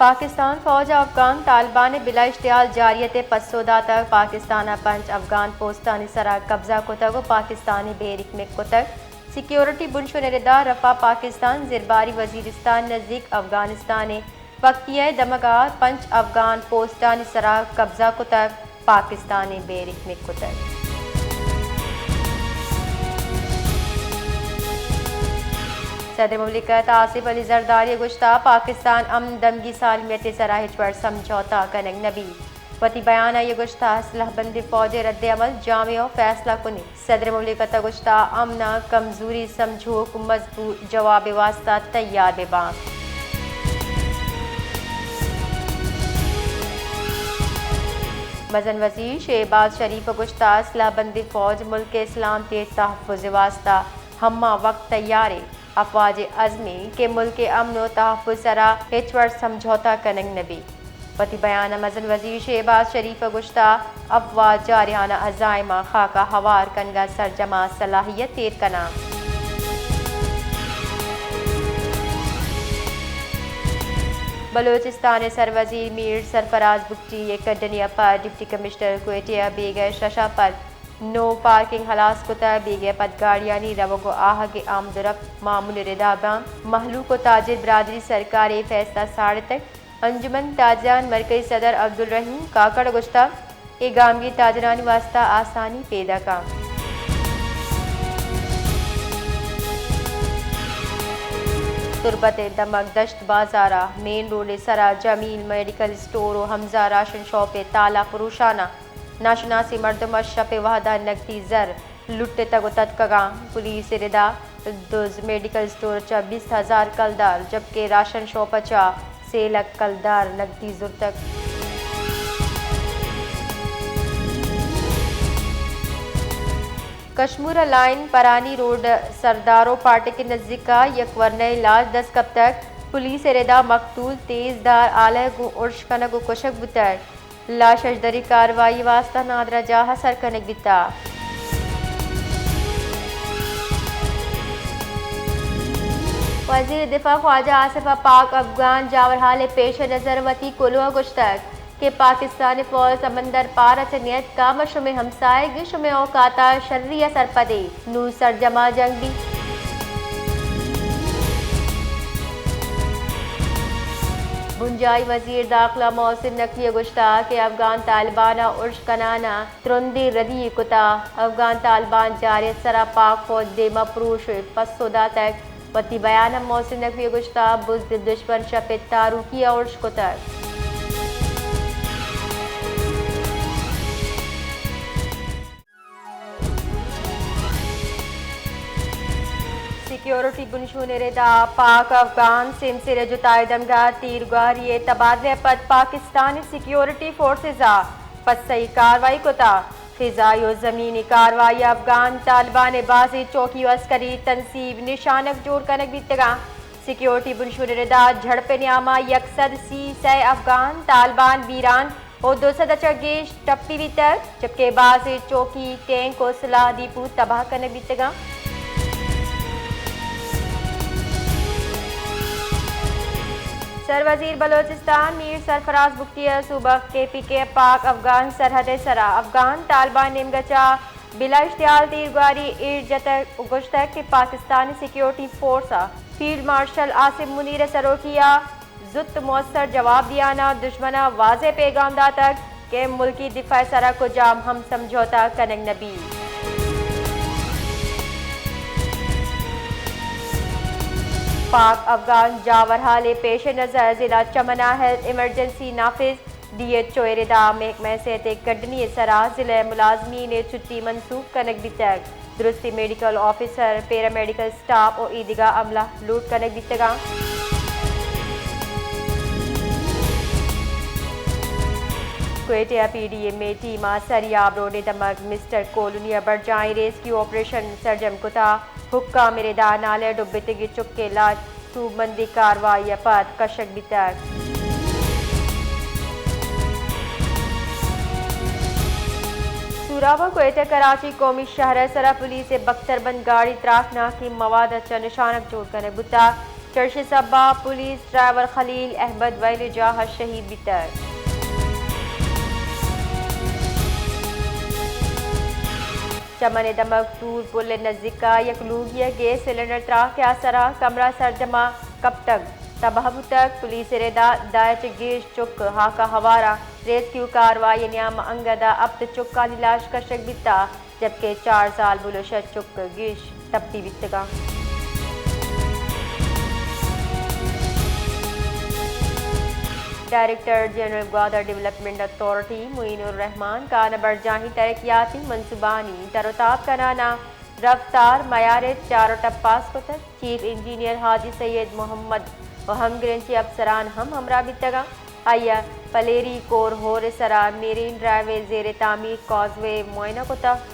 पाकिस्तान फौज अफगान तालिबान बिला इश्तियाल जारियत पसोदा तक पाकिस्तान पंच अफगान पोस्तानी सरा कब्जा कोतग पाकिस्तानी बेरिक में कोतग सिक्योरिटी बुनशो निरदा रफा पाकिस्तान जिरबारी वजीरिस्तान नज़दीक अफगानिस्तान वक्तिय दमगार पंच अफगान पोस्तानी सरा कब्जा कोतग पाकिस्तानी बेरिक में कोतग सदर मुमलिकत आसिफ अली जरदारी गुश्ता पाकिस्तान अमन दमगी सालमियत सराहिज पर समझौता कनक नबी वती बयान ये गुश्ता असलहबंदी फौज रद्द अमल जामे और फैसला कुनी सदर मुमलिकत गुश्ता अमना कमजोरी समझोक मजबूत जवाब वास्ता तैयार बेबाक मजन वजीर शहबाज शरीफ गुश्ता असलहबंदी फौज मुल्क इस्लाम के तहफ़्फ़ुज़ वास्ता हम्मा वक्त तैयार अफवाज अज़मी के मुल्क अमन तहफ़्फ़ुज़ सरा हिचवर समझौता कनक नबी वती बयान मजन वजीर शहबाज शरीफ गुश्ता अफवाज जारियाना अज़ाइमा खाका हवार कनगा सरजमा सलाहियत तेर कना बलोचिस्तान सरवजीर मीर सरफराज बुगटी कड्डनिया पर डिप्टी कमिश्नर कुएटिया बेगे शशा पर नो पार्किंग हलास कुता बेगे पदगाड़ियानी रवगो आह के आमदरफ मामूल रिदाबाम महलू को ताजिर बरादरी सरकारी फैसला साढ़े तक अंजुमन ताजरान मरकजी सदर अब्दुल रहीम काकड़ गुश्ता ए गामगी ताजरानी वास्ता आसानी पैदा का तुरबत दमक दश्त बाजारा मेन रोड सरा जमील मेडिकल स्टोर और हमजा राशन शॉप ताला फरोशाना नाशनासी मर्दम शप वहदा नकदी जर लुट तक तत्कगा पुलिस रिदा दुज मेडिकल स्टोर 20,000 कलदार जबकि राशन शॉप चा 6 लाख कलदार नकदी जुर तक कश्मीर लाइन परानी रोड सरदारों पार्टी के नज़दीक का यकवरने इलाज 10 कब तक पुलिस रिदा मकतूल तेजदार आलह गु उर्श कनक कुशक बुतर लाश अजदरी कार्रवाई वास्ता नादरा जाहा सर कनक बिता वज़ीर दिफा ख्वाजा आसिफ पाक अफगान जावरहाल पेश नज़र वती कुलवा गुश्तक के पाकिस्तानी फौज समंदर पार नियत कामश में हमसाए गिश में औकाता शर्रिया सरपदे नू सरजमा जंग भी बुंजाई वजीर दाखिला मोहसिन नकवी गुश्ता के अफगान तालिबाना उर्श कनाना तुरंदी रदी कुता अफगान तालिबान जारियत सरा पाक फौज दे मफरूश पसोदा तक वती बयान मोहसिन नकवी गुश्ता बुज़्द दुश्मन शप तारुकी उर्श कुता सिक्योरिटी बुनशो निरेदा पाक अफगान सिमसिरे जुताई दमगा तीरगारिये तबादले पद पाकिस्तानी सिक्योरिटी फोर्सेस पस सही कार्रवाई कोता फिजाई और ज़मीनी कार्रवाई अफगान तालिबान बाजी चौकी अस्करी तनसीब निशानक जोड़ कनक बीतगा सिक्योरिटी बुनशो निरेदा झड़प न्यामा यकसद सी सै अफगान तालिबान वीरान और 200 गेश टप्पी बीतक जबकि बाजी चौकी टैंक और सलाह दीपू तबाह कनक बीतगा सरवजीर बलोचिस्तान मीर सरफराज बुगटिया सूबा KPK पाक अफगान सरहद सरा अफगान तालिबान निमगचा बिला इश्तियाल तीरगारी इर्जत गुश्तक के Pakistani security force field marshal Asif Munir सरोकिया जुत मौसर जवाब दियाना दुश्मना वाज़े पैगाम दा तक के मुल्की दिफा सरा को जाम हम समझौता कनक नबी पाक अफगान जावरहाल पेश नज़र जिला चमना हेल्थ इमरजेंसी नाफिज DHO रिदा महकमा सेहत कड्डनी सरा जिले मुलाजमी ने छुट्टी मनसूख कनक बितक दुरुस्ती मेडिकल ऑफिसर पैरामेडिकल स्टाफ और ईदगा अमला लूट कनक बितगा कुएटिया PDA में टीमा सरियाब रोड दमक मिस्टर कोलोनिया बरजाई रेस्क्यू ऑपरेशन सरजम कुता हुक्का मेरे दानाले डुब्बितगी चुक्के लाज सूबंदी कार्रवाई पद कशक बितक सूरावा कोयटा कराची कौमी शहर सरा पुलिस बख्तरबंद गाड़ी त्राकना की मवाद अच्छा निशानक जोड़ कर बुता चर्च सब्बा पुलिस ड्राइवर खलील अहमद वैल जाह शहीद बितर। चमन दमक तूर पुल नजिका यकलूगिया गैस सिलेंडर त्रा क्या सरा कमरा सरजमा कब तक तबाह तक पुलिस रेदा दायच गेश चुक हाका हवारा रेस्क्यू कार्रवाई न्याम अंगदा अब चुक का लाश कशक बिता जबकि 4 साल बुलशत चुक गेश तपती बितगा। Director general Gwadar development authority Muinur Rehman का नबरजाही तरक्याती मनसूबानी तरताब कराना रफ्तार मयारत चारों टप्पास को तक चीफ इंजीनियर हाजी सैयद मोहम्मद और हम ग्रेंची अफसरान हम हमरा बितगा। आया पलेरी कोर होर सरा मेरीन ड्राइवे जेर तामीर कॉजवे मुआयना को तक